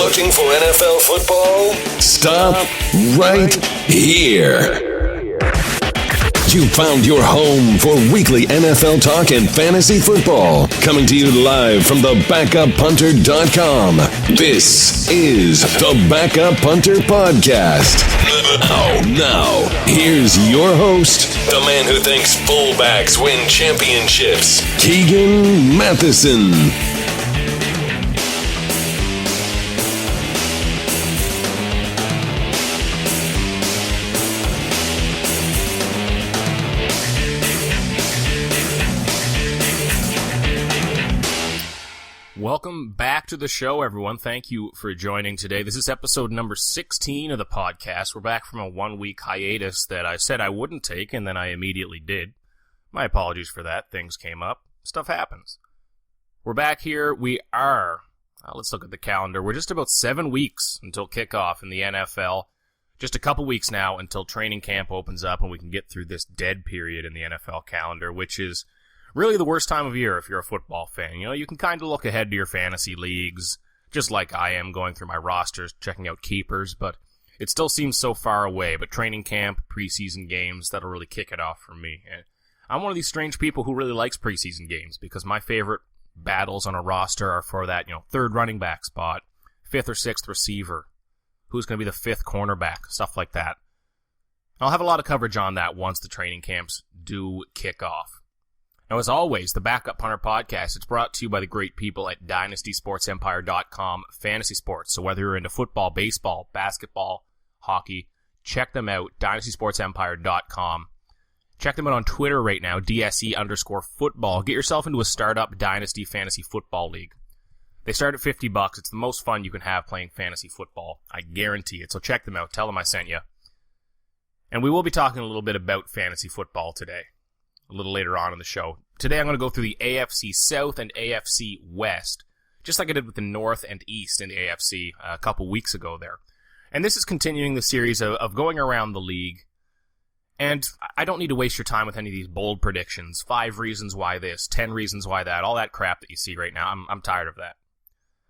Looking for NFL football? Stop right here. You found your home for weekly NFL talk and fantasy football. Coming to you live from the BackupPunter.com. This is the Backup Punter Podcast. Now, here's your host, the man who thinks fullbacks win championships, Keegan Matheson. Welcome back to the show, everyone. Thank you for joining today. This is episode number 16 of the podcast. We're back from a one-week hiatus that I said I wouldn't take, and then I immediately did. My apologies for that. Things came up. Stuff happens. We're back here. We are, let's look at the calendar. We're just about 7 weeks until kickoff in the NFL. Just a couple weeks now until training camp opens up and we can get through this dead period in the NFL calendar, which is really the worst time of year if you're a football fan. You know, you can kind of look ahead to your fantasy leagues, just like I am going through my rosters, checking out keepers, but it still seems so far away. But training camp, preseason games, that'll really kick it off for me. And I'm one of these strange people who really likes preseason games because my favorite battles on a roster are for that, third running back spot, fifth or sixth receiver, who's going to be the fifth cornerback, stuff like that. I'll have a lot of coverage on that once the training camps do kick off. Now, as always, the Backup Punter Podcast, it's brought to you by the great people at DynastySportsEmpire.com Fantasy Sports. So whether you're into football, baseball, basketball, hockey, check them out, DynastySportsEmpire.com. Check them out on Twitter right now, DSE_football. Get yourself into a startup Dynasty Fantasy Football League. They start at $50. It's the most fun you can have playing fantasy football. I guarantee it. So check them out. Tell them I sent you. And we will be talking a little bit about fantasy football today, a little later on in the show. Today I'm going to go through the AFC South and AFC West, just like I did with the North and East in the AFC a couple weeks ago there. And this is continuing the series of going around the league. And I don't need to waste your time with any of these bold predictions. 5 reasons why this, 10 reasons why that, all that crap that you see right now. I'm tired of that.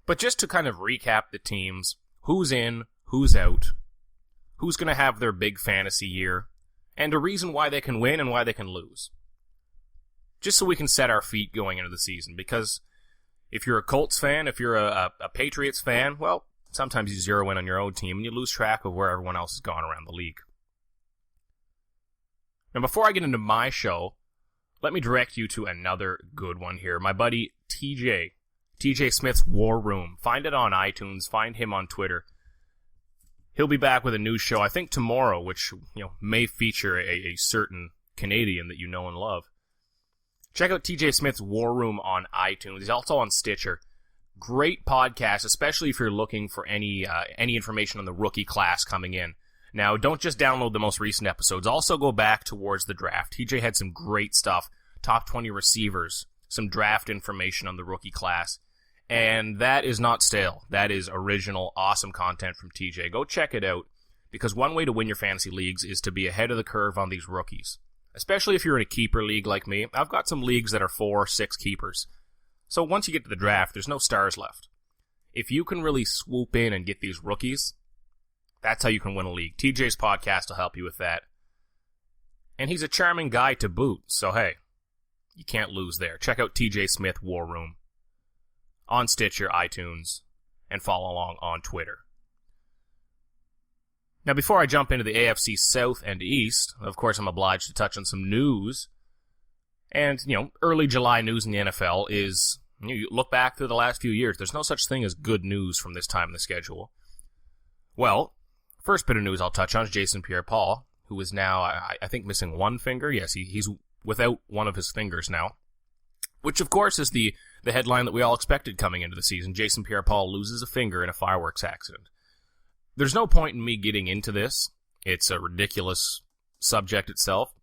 But just to kind of recap the teams, who's in, who's out, who's going to have their big fantasy year, and a reason why they can win and why they can lose. Just so we can set our feet going into the season, because if you're a Colts fan, if you're a Patriots fan, well, sometimes you zero in on your own team and you lose track of where everyone else has gone around the league. Now, before I get into my show, let me direct you to another good one here. My buddy TJ Smith's War Room. Find it on iTunes. Find him on Twitter. He'll be back with a new show, I think tomorrow, which may feature a certain Canadian that you know and love. Check out TJ Smith's War Room on iTunes. He's also on Stitcher. Great podcast, especially if you're looking for any information on the rookie class coming in. Now, don't just download the most recent episodes. Also go back towards the draft. TJ had some great stuff. Top 20 receivers. Some draft information on the rookie class. And that is not stale. That is original, awesome content from TJ. Go check it out, because one way to win your fantasy leagues is to be ahead of the curve on these rookies. Especially if you're in a keeper league like me. I've got some leagues that are 4 or 6 keepers. So once you get to the draft, there's no stars left. If you can really swoop in and get these rookies, that's how you can win a league. TJ's podcast will help you with that. And he's a charming guy to boot, so hey, you can't lose there. Check out TJ Smith War Room on Stitcher, iTunes, and follow along on Twitter. Now, before I jump into the AFC South and East, of course, I'm obliged to touch on some news. And, early July news in the NFL is, you look back through the last few years, there's no such thing as good news from this time in the schedule. Well, first bit of news I'll touch on is Jason Pierre-Paul, who is now, I think, missing one finger. Yes, he's without one of his fingers now. Which, of course, is the headline that we all expected coming into the season. Jason Pierre-Paul loses a finger in a fireworks accident. There's no point in me getting into this. It's a ridiculous subject itself.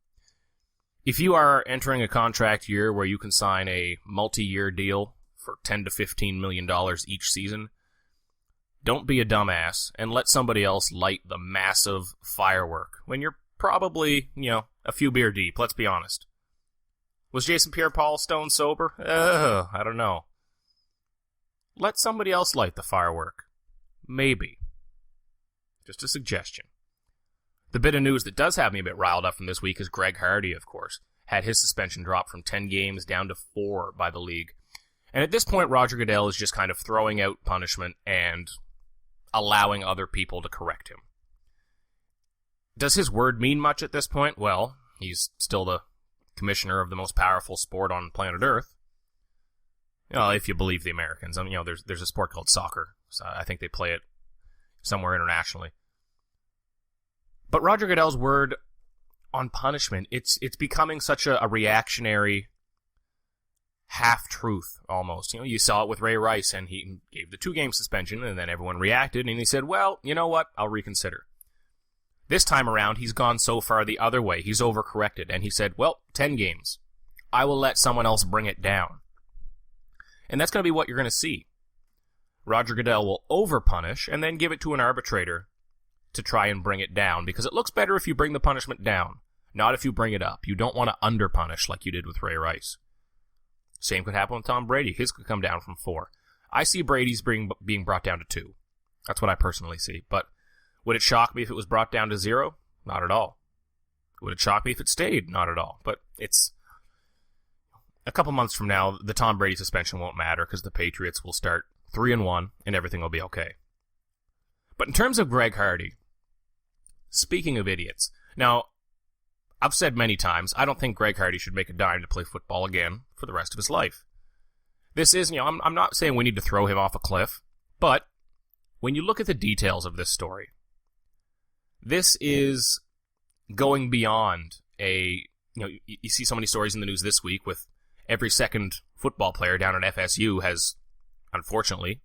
If you are entering a contract year where you can sign a multi-year deal for $10 to $15 million each season, don't be a dumbass and let somebody else light the massive firework when you're probably, a few beer deep, let's be honest. Was Jason Pierre-Paul stone sober? I don't know. Let somebody else light the firework. Maybe. Just a suggestion. The bit of news that does have me a bit riled up from this week is Greg Hardy, of course, had his suspension dropped from 10 games down to 4 by the league. And at this point, Roger Goodell is just kind of throwing out punishment and allowing other people to correct him. Does his word mean much at this point? Well, he's still the commissioner of the most powerful sport on planet Earth. If you believe the Americans. There's a sport called soccer. So I think they play it somewhere internationally. But Roger Goodell's word on punishment, it's becoming such a reactionary half-truth, almost. You saw it with Ray Rice, and he gave the 2-game suspension, and then everyone reacted, and he said, well, you know what, I'll reconsider. This time around, he's gone so far the other way. He's overcorrected, and he said, well, 10 games. I will let someone else bring it down. And that's going to be what you're going to see. Roger Goodell will overpunish, and then give it to an arbitrator to try and bring it down, because it looks better if you bring the punishment down, not if you bring it up. You don't want to underpunish like you did with Ray Rice. Same could happen with Tom Brady. His could come down from 4. I see Brady's being brought down to 2. That's what I personally see. But would it shock me if it was brought down to 0? Not at all. Would it shock me if it stayed? Not at all. But it's a couple months from now, the Tom Brady suspension won't matter because the Patriots will start 3-1 and everything will be okay. But in terms of Greg Hardy, speaking of idiots, now, I've said many times, I don't think Greg Hardy should make a dime to play football again for the rest of his life. This is, I'm not saying we need to throw him off a cliff, but when you look at the details of this story, this is going beyond you see so many stories in the news this week with every second football player down at FSU has, unfortunately,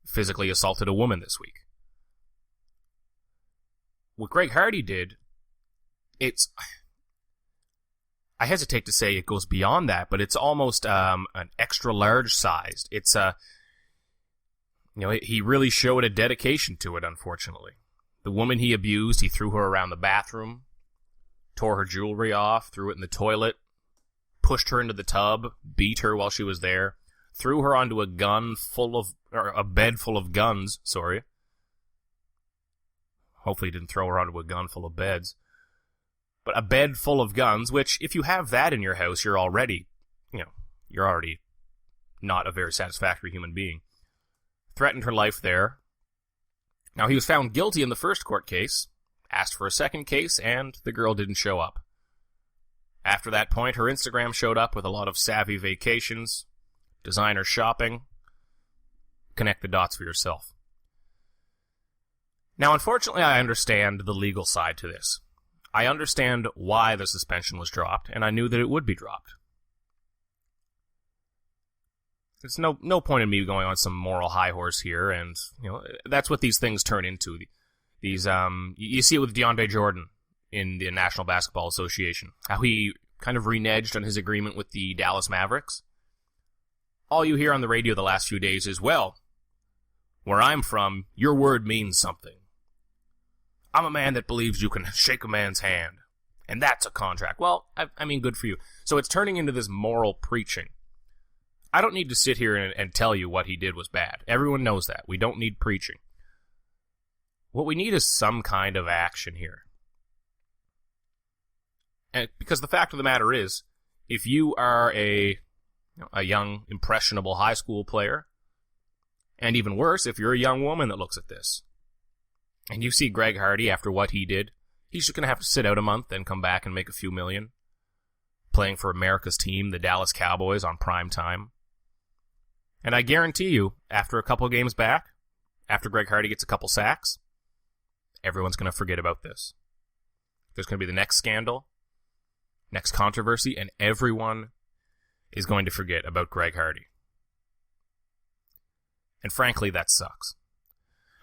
physically assaulted a woman this week. What Greg Hardy did, I hesitate to say it goes beyond that, but it's almost an extra large sized. It's he really showed a dedication to it, unfortunately. The woman he abused, he threw her around the bathroom, tore her jewelry off, threw it in the toilet, pushed her into the tub, beat her while she was there, threw her onto a bed full of guns, sorry. Hopefully he didn't throw her onto a gun full of beds. But a bed full of guns, which, if you have that in your house, you're already not a very satisfactory human being. Threatened her life there. Now, he was found guilty in the first court case, asked for a second case, and the girl didn't show up. After that point, her Instagram showed up with a lot of savvy vacations, designer shopping. Connect the dots for yourself. Now, unfortunately, I understand the legal side to this. I understand why the suspension was dropped, and I knew that it would be dropped. There's no point in me going on some moral high horse here, and that's what these things turn into. These you see it with DeAndre Jordan in the National Basketball Association, how he kind of reneged on his agreement with the Dallas Mavericks. All you hear on the radio the last few days is, well, where I'm from, your word means something. I'm a man that believes you can shake a man's hand, and that's a contract. Well, I mean, good for you. So it's turning into this moral preaching. I don't need to sit here and tell you what he did was bad. Everyone knows that. We don't need preaching. What we need is some kind of action here. And because the fact of the matter is, if you are a young, impressionable high school player, and even worse, if you're a young woman that looks at this, and you see Greg Hardy after what he did, he's just going to have to sit out a month and come back and make a few million, playing for America's team, the Dallas Cowboys, on prime time. And I guarantee you, after a couple of games back, after Greg Hardy gets a couple sacks, everyone's going to forget about this. There's going to be the next scandal, next controversy, and everyone is going to forget about Greg Hardy. And frankly, that sucks.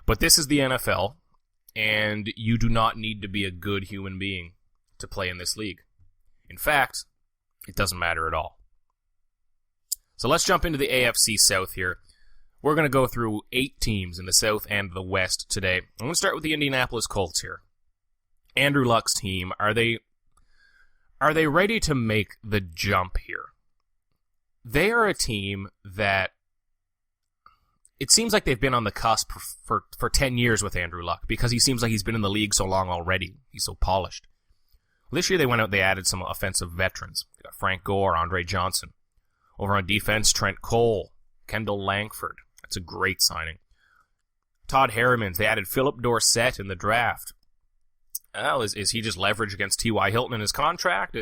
But this is the NFL, and you do not need to be a good human being to play in this league. In fact, it doesn't matter at all. So let's jump into the AFC South here. We're going to go through 8 teams in the South and the West today. I'm going to start with the Indianapolis Colts here. Andrew Luck's team, are they ready to make the jump here? They are a team that it seems like they've been on the cusp for 10 years with Andrew Luck, because he seems like he's been in the league so long already. He's so polished. Well, this year they went out, they added some offensive veterans. They got Frank Gore, Andre Johnson. Over on defense, Trent Cole, Kendall Langford. That's a great signing. Todd Harriman, they added Philip Dorsett in the draft. Well, is he just leverage against T.Y. Hilton in his contract?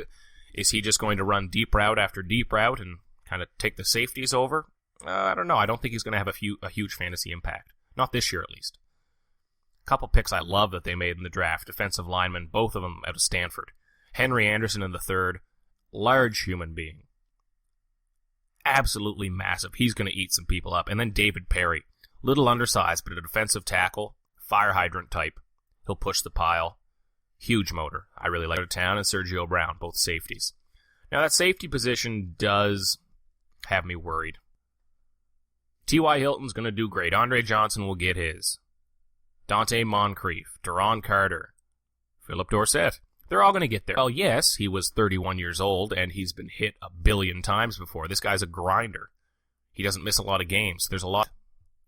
Is he just going to run deep route after deep route and kind of take the safeties over? I don't know. I don't think he's going to have a huge fantasy impact. Not this year, at least. A couple picks I love that they made in the draft. Defensive linemen, both of them out of Stanford. Henry Anderson in the third. Large human being. Absolutely massive. He's going to eat some people up. And then David Perry. Little undersized, but a defensive tackle. Fire hydrant type. He'll push the pile. Huge motor. I really like Town and Sergio Brown, both safeties. Now, that safety position does have me worried. T.Y. Hilton's going to do great. Andre Johnson will get his. Dante Moncrief, Daron Carter, Philip Dorsett. They're all going to get there. Well, yes, he was 31 years old, and he's been hit a billion times before. This guy's a grinder. He doesn't miss a lot of games. There's a lot.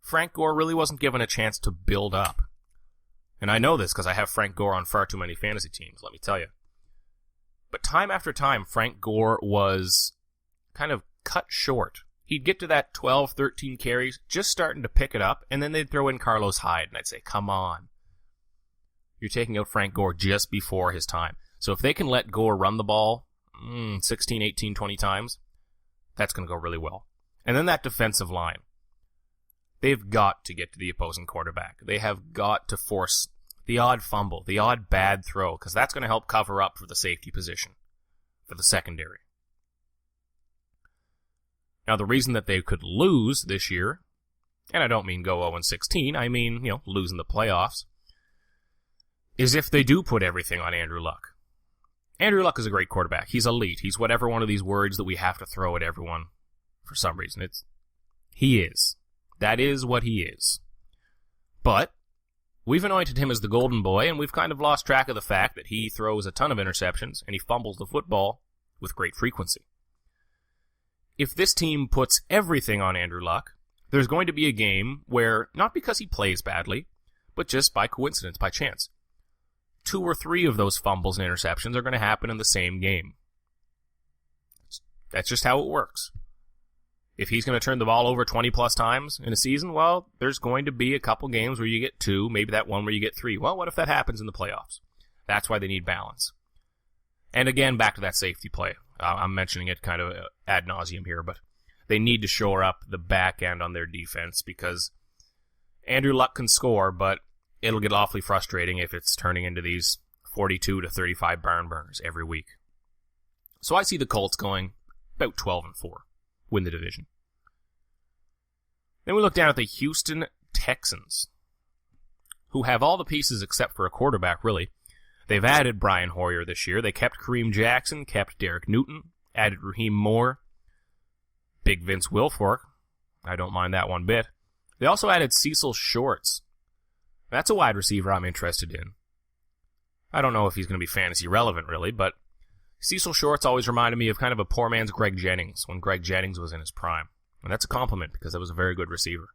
Frank Gore really wasn't given a chance to build up. And I know this because I have Frank Gore on far too many fantasy teams, let me tell you. But time after time, Frank Gore was kind of cut short. He'd get to that 12, 13 carries, just starting to pick it up, and then they'd throw in Carlos Hyde, and I'd say, come on. You're taking out Frank Gore just before his time. So if they can let Gore run the ball 16, 18, 20 times, that's going to go really well. And then that defensive line. They've got to get to the opposing quarterback. They have got to force the odd fumble, the odd bad throw, because that's going to help cover up for the safety position, for the secondary. Now, the reason that they could lose this year, and I don't mean go 0-16, I mean, lose in the playoffs, is if they do put everything on Andrew Luck. Andrew Luck is a great quarterback. He's elite. He's whatever one of these words that we have to throw at everyone for some reason. He is. That is what he is. But we've anointed him as the golden boy, and we've kind of lost track of the fact that he throws a ton of interceptions, and he fumbles the football with great frequency. If this team puts everything on Andrew Luck, there's going to be a game where, not because he plays badly, but just by coincidence, by chance, 2 or 3 of those fumbles and interceptions are going to happen in the same game. That's just how it works. If he's going to turn the ball over 20-plus times in a season, well, there's going to be a couple games where you get 2, maybe that one where you get 3. Well, what if that happens in the playoffs? That's why they need balance. And again, back to that safety play. I'm mentioning it kind of ad nauseum here, but they need to shore up the back end on their defense because Andrew Luck can score, but it'll get awfully frustrating if it's turning into these 42 to 35 barn burners every week. So I see the Colts going about 12-4. Win the division. Then we look down at the Houston Texans, who have all the pieces except for a quarterback, really. They've added Brian Hoyer this year. They kept Kareem Jackson, kept Derek Newton, added Raheem Moore, Big Vince Wilfork. I don't mind that one bit. They also added Cecil Shorts. That's a wide receiver I'm interested in. I don't know if he's going to be fantasy relevant, really, but Cecil Shorts always reminded me of kind of a poor man's Greg Jennings when Greg Jennings was in his prime. And that's a compliment because that was a very good receiver.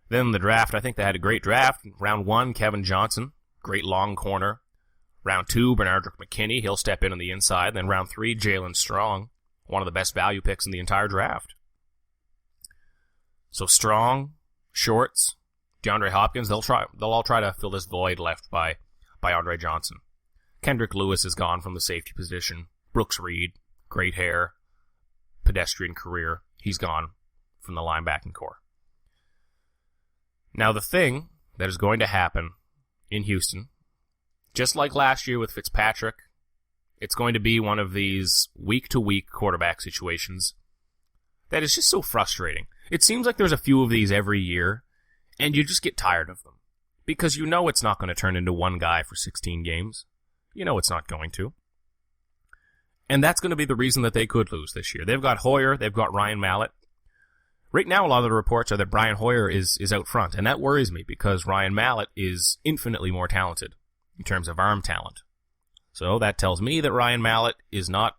Then the draft, I think they had a great draft. Round 1, Kevin Johnson, great long corner. Round 2, Bernardrick McKinney, he'll step in on the inside. Then round 3, Jalen Strong, one of the best value picks in the entire draft. So Strong, Shorts, DeAndre Hopkins, they'll all try to fill this void left by Andre Johnson. Kendrick Lewis is gone from the safety position. Brooks Reed, great hair, pedestrian career. He's gone from the linebacking core. Now the thing that is going to happen in Houston, just like last year with Fitzpatrick, it's going to be one of these week-to-week quarterback situations that is just so frustrating. It seems like there's a few of these every year, and you just get tired of them. Because you know it's not going to turn into one guy for 16 games. You know it's not going to. And that's going to be the reason that they could lose this year. They've got Hoyer, they've got Ryan Mallett. Right now, a lot of the reports are that Brian Hoyer is out front, and that worries me because Ryan Mallett is infinitely more talented in terms of arm talent. So that tells me that Ryan Mallett is not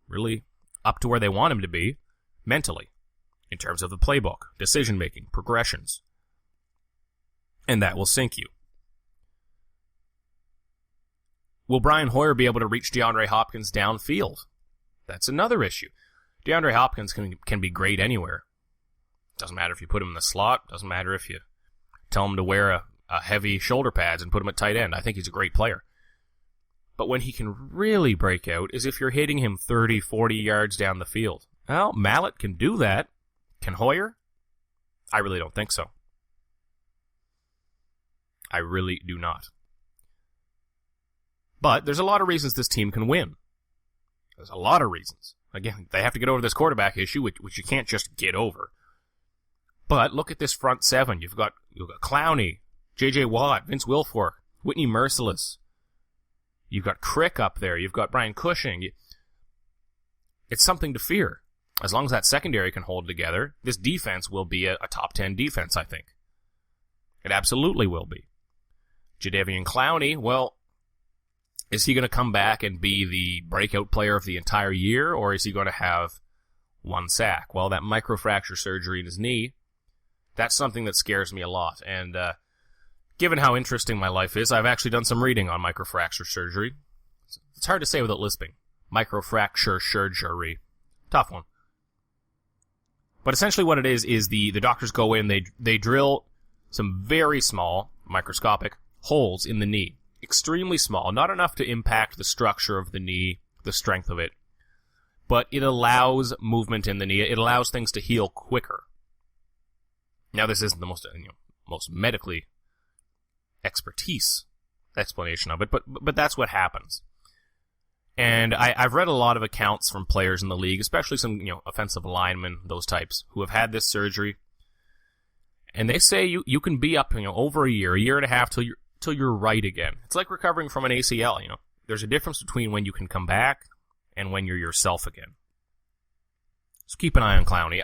really up to where they want him to be mentally. in terms of the playbook, decision-making, progressions. And that will sink you. Will Brian Hoyer be able to reach DeAndre Hopkins downfield? That's another issue. DeAndre Hopkins can be great anywhere. Doesn't matter if you put him in the slot. Doesn't matter if you tell him to wear a heavy shoulder pads and put him at tight end. I think he's a great player. But when he can really break out is if you're hitting him 30, 40 yards down the field. Well, Mallett can do that. Can Hoyer? I really don't think so. I really do not. But there's a lot of reasons this team can win. There's a lot of reasons. Again, they have to get over this quarterback issue, which you can't just get over. But look at this front seven. You've got Clowney, J.J. Watt, Vince Wilfork, Whitney Merciless. You've got Crick up there. You've got Brian Cushing. It's something to fear. As long as that secondary can hold together, this defense will be a top 10 defense, I think. It absolutely will be. Jadeveon Clowney, well, is he going to come back and be the breakout player of the entire year, or is he going to have one sack? Well, that microfracture surgery in his knee, that's something that scares me a lot. And given how interesting my life is, I've actually done some reading on microfracture surgery. It's hard to say without lisping. Microfracture surgery. Tough one. But essentially what it is the doctors go in, they drill some very small, microscopic, holes in the knee. Extremely small, not enough to impact the structure of the knee, the strength of it, but it allows movement in the knee. It allows things to heal quicker. Now, this isn't the most medically expertise explanation of it, but that's what happens. And I've read a lot of accounts from players in the league, especially some offensive linemen, those types, who have had this surgery, and they say you can be up over a year and a half till you're right again. It's like recovering from an ACL, There's a difference between when you can come back and when you're yourself again. So keep an eye on Clowney.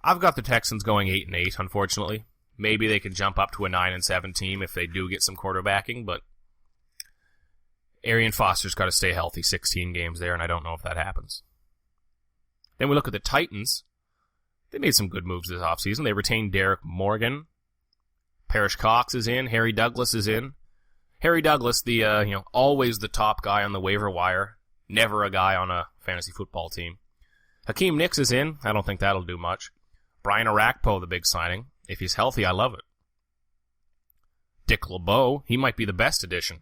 I've got the Texans going 8-8, unfortunately. Maybe they can jump up to a 9-7 team if they do get some quarterbacking, but Arian Foster's got to stay healthy 16 games there, and I don't know if that happens. Then we look at the Titans. They made some good moves this offseason. They retained Derek Morgan. Parrish Cox is in. Harry Douglas is in. Harry Douglas, the always the top guy on the waiver wire, never a guy on a fantasy football team. Hakeem Nicks is in. I don't think that'll do much. Brian Arakpo, the big signing. If he's healthy, I love it. Dick LeBeau, he might be the best addition.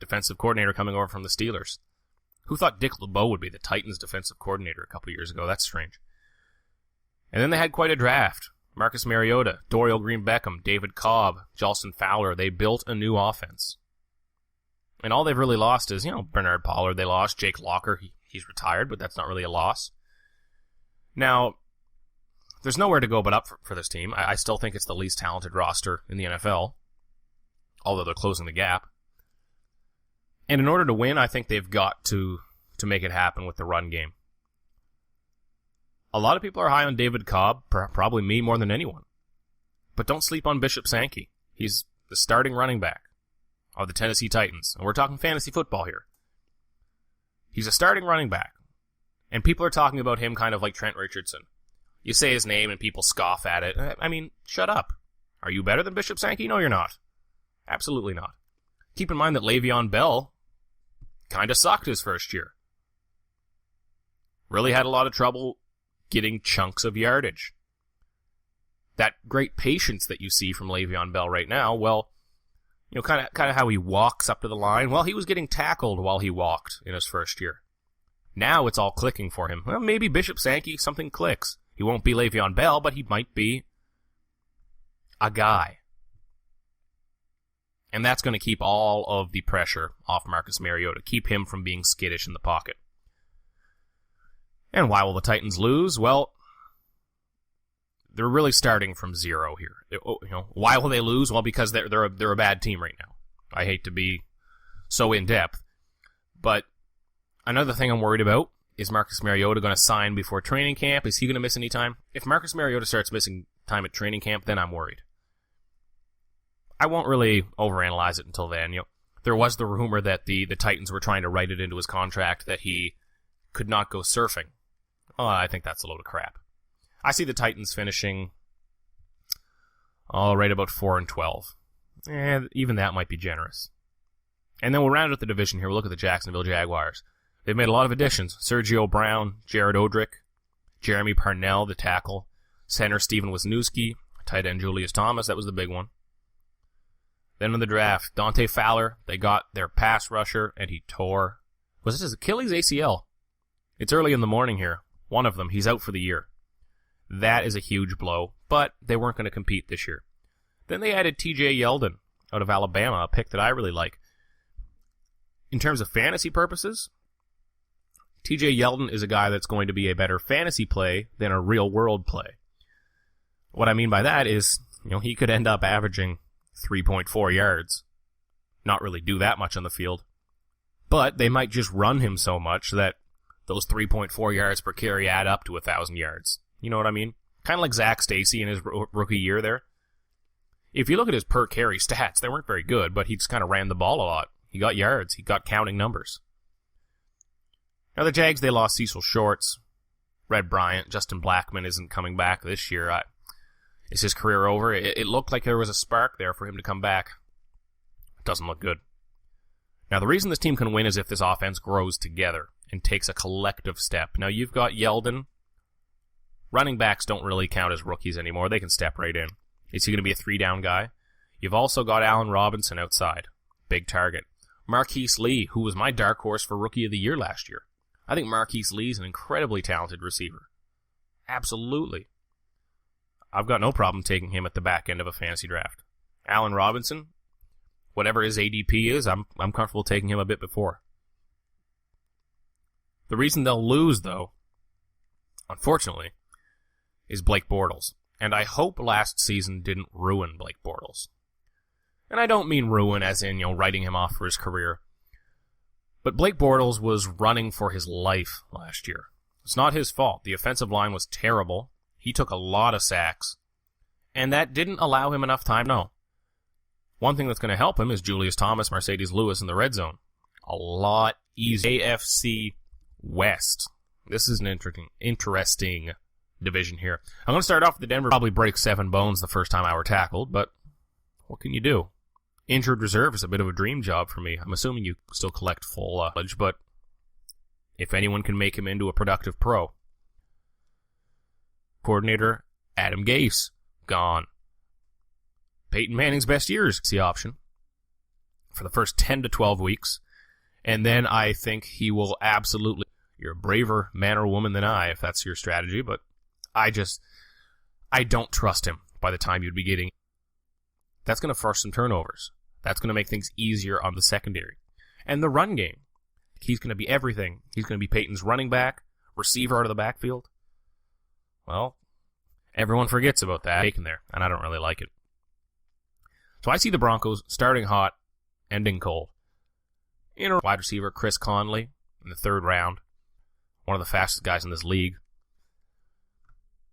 Defensive coordinator coming over from the Steelers. Who thought Dick LeBeau would be the Titans defensive coordinator a couple years ago? That's strange. And then they had quite a draft. Marcus Mariota, Dorial Green-Beckham, David Cobb, Jalston Fowler. They built a new offense. And all they've really lost is, Bernard Pollard. They lost Jake Locker. He's retired, but that's not really a loss. Now, there's nowhere to go but up for this team. I still think it's the least talented roster in the NFL, although they're closing the gap. And in order to win, I think they've got to make it happen with the run game. A lot of people are high on David Cobb, probably me more than anyone. But don't sleep on Bishop Sankey. He's the starting running back of the Tennessee Titans. And we're talking fantasy football here. He's a starting running back. And people are talking about him kind of like Trent Richardson. You say his name and people scoff at it. I mean, shut up. Are you better than Bishop Sankey? No, you're not. Absolutely not. Keep in mind that Le'Veon Bell kind of sucked his first year. Really had a lot of trouble getting chunks of yardage. That great patience that you see from Le'Veon Bell right now, well, kind of how he walks up to the line. Well, he was getting tackled while he walked in his first year. Now it's all clicking for him. Well, maybe Bishop Sankey, something clicks. He won't be Le'Veon Bell, but he might be a guy. And that's going to keep all of the pressure off Marcus Mariota, keep him from being skittish in the pocket. And why will the Titans lose? Well, they're really starting from zero here. Why will they lose? Well, because they're a bad team right now. I hate to be so in-depth, but another thing I'm worried about is Marcus Mariota going to sign before training camp? Is he going to miss any time? If Marcus Mariota starts missing time at training camp, then I'm worried. I won't really overanalyze it until then. There was the rumor that the Titans were trying to write it into his contract that he could not go surfing. Oh, I think that's a load of crap. I see the Titans finishing right about 4-12. Even that might be generous. And then we'll round out the division here. We'll look at the Jacksonville Jaguars. They've made a lot of additions. Sergio Brown, Jared Odrick, Jeremy Parnell, the tackle, center Steven Wisniewski, tight end Julius Thomas. That was the big one. Then in the draft, Dante Fowler, they got their pass rusher, and he tore. Was it his Achilles ACL? It's early in the morning here. One of them, he's out for the year. That is a huge blow, but they weren't going to compete this year. Then they added TJ Yeldon out of Alabama, a pick that I really like. In terms of fantasy purposes, TJ Yeldon is a guy that's going to be a better fantasy play than a real-world play. What I mean by that is, he could end up averaging 3.4 yards. Not really do that much on the field. But they might just run him so much that those 3.4 yards per carry add up to 1,000 yards. You know what I mean? Kind of like Zach Stacy in his rookie year there. If you look at his per carry stats, they weren't very good, but he just kind of ran the ball a lot. He got yards. He got counting numbers. Now the Jags, they lost Cecil Shorts, Red Bryant, Justin Blackman isn't coming back this year. Is his career over? It looked like there was a spark there for him to come back. It doesn't look good. Now the reason this team can win is if this offense grows together and takes a collective step. Now you've got Yeldon. Running backs don't really count as rookies anymore. They can step right in. Is he going to be a 3-down guy? You've also got Allen Robinson outside. Big target. Marquise Lee, who was my dark horse for Rookie of the Year last year. I think Marquise Lee is an incredibly talented receiver. Absolutely. I've got no problem taking him at the back end of a fantasy draft. Allen Robinson, whatever his ADP is, I'm comfortable taking him a bit before. The reason they'll lose, though, unfortunately, is Blake Bortles. And I hope last season didn't ruin Blake Bortles. And I don't mean ruin as in, writing him off for his career. But Blake Bortles was running for his life last year. It's not his fault. The offensive line was terrible. He took a lot of sacks. And that didn't allow him enough time, no. One thing that's going to help him is Julius Thomas, Mercedes Lewis in the red zone. A lot easier. AFC West. This is an interesting division here. I'm going to start off with the Denver. Probably break 7 bones the first time I were tackled, but what can you do? Injured reserve is a bit of a dream job for me. I'm assuming you still collect full knowledge, but if anyone can make him into a productive pro. Coordinator Adam Gase, gone. Peyton Manning's best years is the option for the first 10 to 12 weeks, and then I think he will absolutely. You're a braver man or woman than I, if that's your strategy, but I don't trust him by the time you'd be getting. That's going to force some turnovers. That's going to make things easier on the secondary. And the run game. He's going to be everything. He's going to be Peyton's running back, receiver out of the backfield. Well, everyone forgets about that taken there, and I don't really like it. So I see the Broncos starting hot, ending cold. Wide receiver Chris Conley in the 3rd round. One of the fastest guys in this league.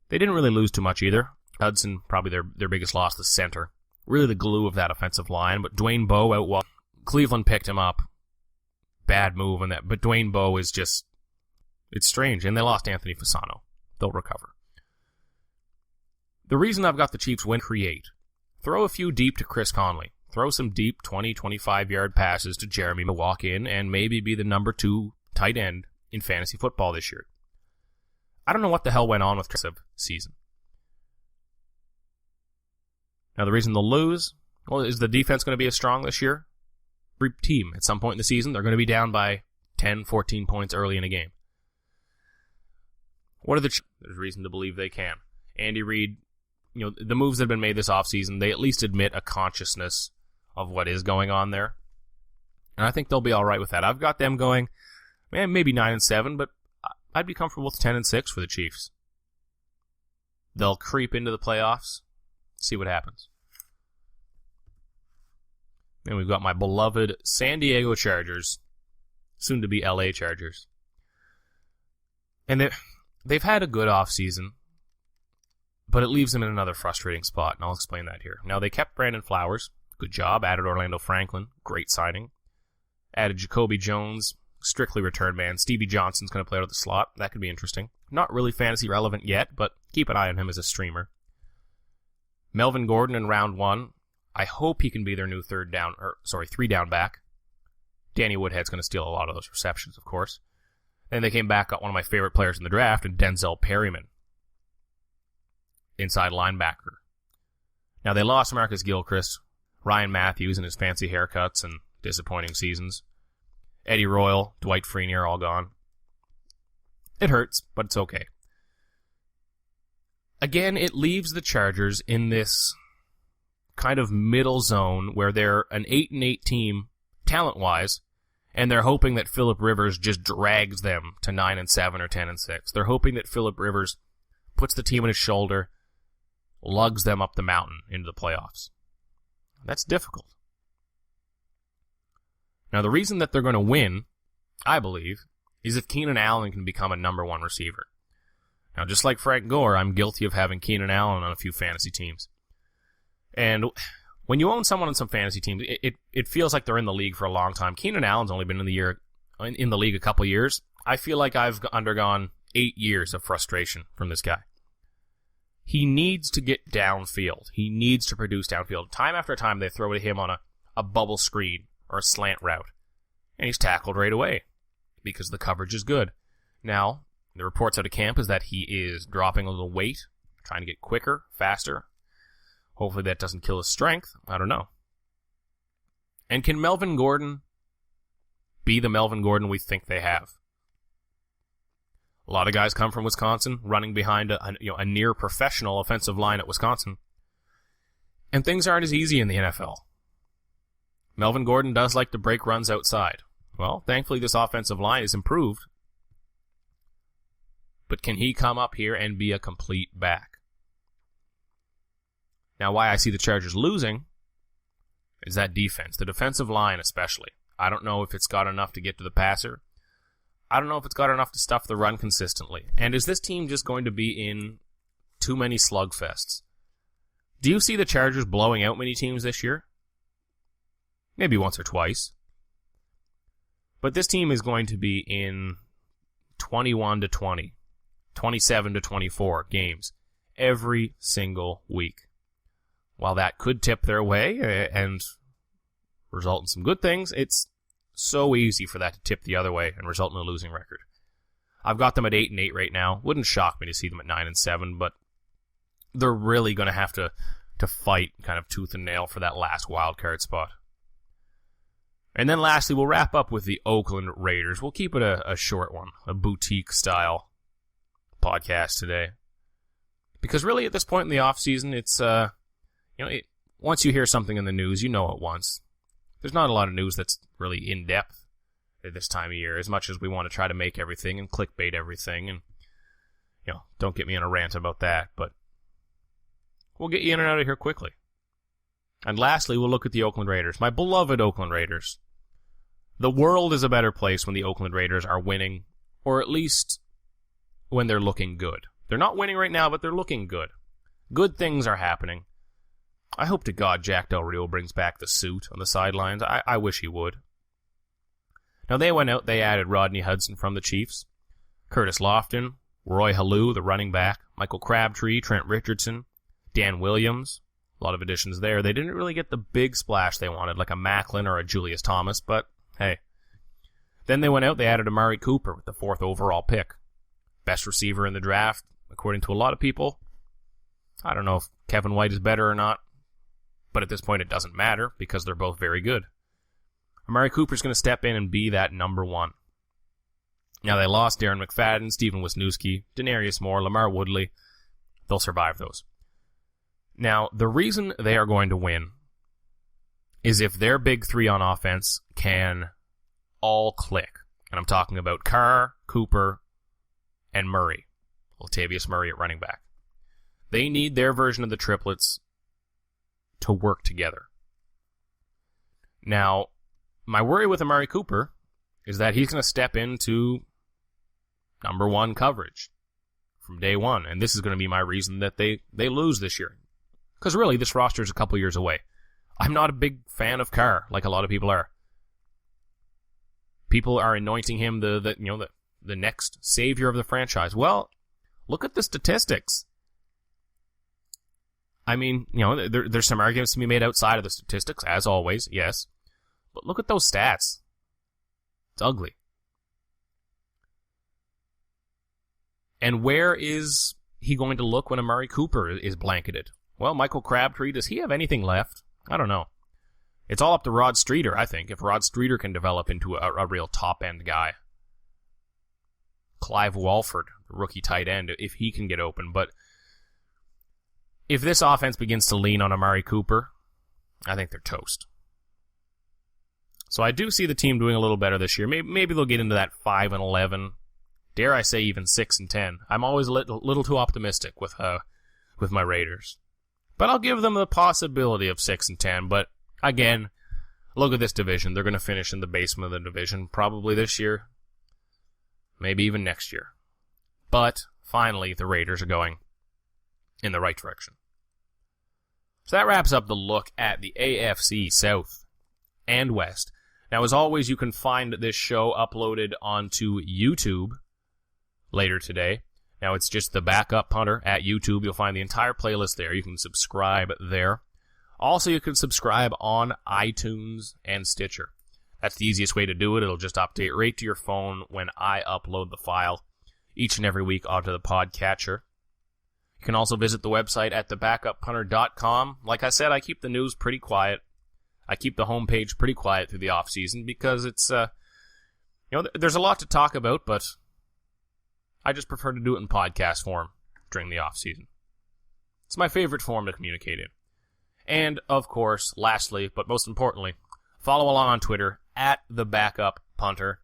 They didn't really lose too much either. Hudson, probably their biggest loss, the center. Really the glue of that offensive line, but Dwayne Bowe out wide. Cleveland picked him up. Bad move on that, but Dwayne Bowe is just, it's strange, and they lost Anthony Fasano. They'll recover. The reason I've got the Chiefs win, create. Throw a few deep to Chris Conley. Throw some deep 20, 25-yard passes to Jeremy to walk in and maybe be the number 2 tight end in fantasy football this year. I don't know what the hell went on with this season. Now, the reason they'll lose, well, is the defense going to be as strong this year? Every team, at some point in the season, they're going to be down by 10, 14 points early in a game. What are there's reason to believe they can. Andy Reid, the moves that have been made this offseason, they at least admit a consciousness of what is going on there. And I think they'll be all right with that. I've got them going, maybe 9-7, but I'd be comfortable with 10-6 for the Chiefs. They'll creep into the playoffs. See what happens. And we've got my beloved San Diego Chargers, soon to be LA Chargers. And they've had a good offseason, but it leaves them in another frustrating spot, and I'll explain that here. Now, they kept Brandon Flowers. Good job. Added Orlando Franklin. Great signing. Added Jacoby Jones. strictly return man. Stevie Johnson's going to play out of the slot. That could be interesting. Not really fantasy relevant yet, but keep an eye on him as a streamer. Melvin Gordon in round 1. I hope he can be their new 3 down back. Danny Woodhead's going to steal a lot of those receptions, of course. Then they came back, got one of my favorite players in the draft, and Denzel Perryman, inside linebacker. Now, they lost Marcus Gilchrist, Ryan Matthews and his fancy haircuts and disappointing seasons. Eddie Royal, Dwight Freeney are all gone. It hurts, but it's okay. Again, it leaves the Chargers in this kind of middle zone where they're an 8-8 team, talent-wise, and they're hoping that Phillip Rivers just drags them to 9-7 or 10-6. They're hoping that Phillip Rivers puts the team on his shoulder, lugs them up the mountain into the playoffs. That's difficult. Now, the reason that they're going to win, I believe, is if Keenan Allen can become a number 1 receiver. Now, just like Frank Gore, I'm guilty of having Keenan Allen on a few fantasy teams. And when you own someone on some fantasy teams, it feels like they're in the league for a long time. Keenan Allen's only been in the league a couple years. I feel like I've undergone 8 years of frustration from this guy. He needs to get downfield. He needs to produce downfield. Time after time, they throw to him on a bubble screen or a slant route, and he's tackled right away because the coverage is good. Now, the reports out of camp is that he is dropping a little weight, trying to get quicker, faster. Hopefully that doesn't kill his strength. I don't know. And can Melvin Gordon be the Melvin Gordon we think they have? A lot of guys come from Wisconsin, running behind a near professional offensive line at Wisconsin. And things aren't as easy in the NFL. Melvin Gordon does like to break runs outside. Well, thankfully this offensive line is improved. But can he come up here and be a complete back? Now, why I see the Chargers losing is that defense, the defensive line especially. I don't know if it's got enough to get to the passer. I don't know if it's got enough to stuff the run consistently. And is this team just going to be in too many slugfests? Do you see the Chargers blowing out many teams this year? Maybe once or twice. But this team is going to be in 21-20, 27-24 games every single week. While that could tip their way and result in some good things, it's so easy for that to tip the other way and result in a losing record. I've got them at 8-8 right now. Wouldn't shock me to see them at 9-7, but they're really going to have to fight kind of tooth and nail for that last wild card spot. And then lastly, we'll wrap up with the Oakland Raiders. We'll keep it a short one, a boutique-style podcast today. Because really, at this point in the offseason, it's, once you hear something in the news, you know it once. There's not a lot of news that's really in-depth at this time of year, as much as we want to try to make everything and clickbait everything. And, don't get me in a rant about that, but we'll get you in and out of here quickly. And lastly, we'll look at the Oakland Raiders. My beloved Oakland Raiders. The world is a better place when the Oakland Raiders are winning, or at least when they're looking good. They're not winning right now, but they're looking good. Good things are happening. I hope to God Jack Del Rio brings back the suit on the sidelines. I wish he would. Now, they went out, they added Rodney Hudson from the Chiefs, Curtis Lofton, Roy Halou, the running back, Michael Crabtree, Trent Richardson, Dan Williams. A lot of additions there. They didn't really get the big splash they wanted, like a Macklin or a Julius Thomas, but hey. Then they went out, they added Amari Cooper with the 4th overall pick. Best receiver in the draft, according to a lot of people. I don't know if Kevin White is better or not, but at this point it doesn't matter because they're both very good. Amari Cooper's going to step in and be that number 1. Now they lost Darren McFadden, Steven Wisniewski, Denarius Moore, Lamar Woodley. They'll survive those. Now, the reason they are going to win is if their big 3 on offense can all click. And I'm talking about Carr, Cooper, and Murray. Latavius Murray at running back. They need their version of the triplets to work together. Now, my worry with Amari Cooper is that he's going to step into number 1 coverage from day one. And this is going to be my reason that they lose this year. Because really, this roster is a couple years away. I'm not a big fan of Carr, like a lot of people are. People are anointing him the next savior of the franchise. Well, look at the statistics. I mean, there's some arguments to be made outside of the statistics, as always, yes. But look at those stats. It's ugly. And where is he going to look when Amari Cooper is blanketed? Well, Michael Crabtree, does he have anything left? I don't know. It's all up to Rod Streeter, I think, if Rod Streeter can develop into a real top-end guy. Clive Walford, the rookie tight end, if he can get open. But if this offense begins to lean on Amari Cooper, I think they're toast. So I do see the team doing a little better this year. Maybe they'll get into that 5-11. Dare I say even 6-10. I'm always a little too optimistic with my Raiders. But I'll give them the possibility of 6-10. But again, look at this division. They're going to finish in the basement of the division probably this year. Maybe even next year. But finally, the Raiders are going in the right direction. So that wraps up the look at the AFC South and West. Now, as always, you can find this show uploaded onto YouTube later today. Now, it's just the Backup Punter at YouTube. You'll find the entire playlist there. You can subscribe there. Also, you can subscribe on iTunes and Stitcher. That's the easiest way to do it. It'll just update right to your phone when I upload the file each and every week onto the podcatcher. You can also visit the website at thebackupunter.com. Like I said, I keep the news pretty quiet. I keep the homepage pretty quiet through the off-season because it's, there's a lot to talk about, but I just prefer to do it in podcast form during the off-season. It's my favorite form to communicate in. And, of course, lastly, but most importantly, follow along on Twitter at @thebackupunter.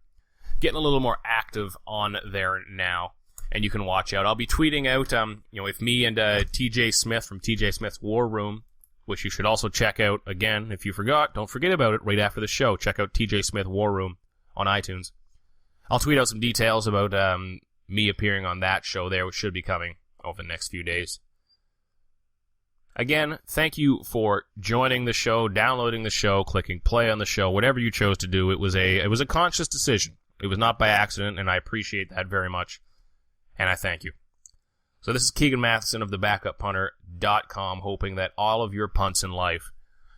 Getting a little more active on there now. And you can watch out. I'll be tweeting out, with me and TJ Smith from TJ Smith's War Room, which you should also check out. Again, if you forgot, don't forget about it right after the show. Check out TJ Smith War Room on iTunes. I'll tweet out some details about me appearing on that show there, which should be coming over the next few days. Again, thank you for joining the show, downloading the show, clicking play on the show, whatever you chose to do. It was a conscious decision. It was not by accident, and I appreciate that very much. And I thank you. So this is Keegan Matheson of thebackupunter.com, hoping that all of your punts in life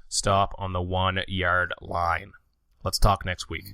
stop on the 1-yard line. Let's talk next week.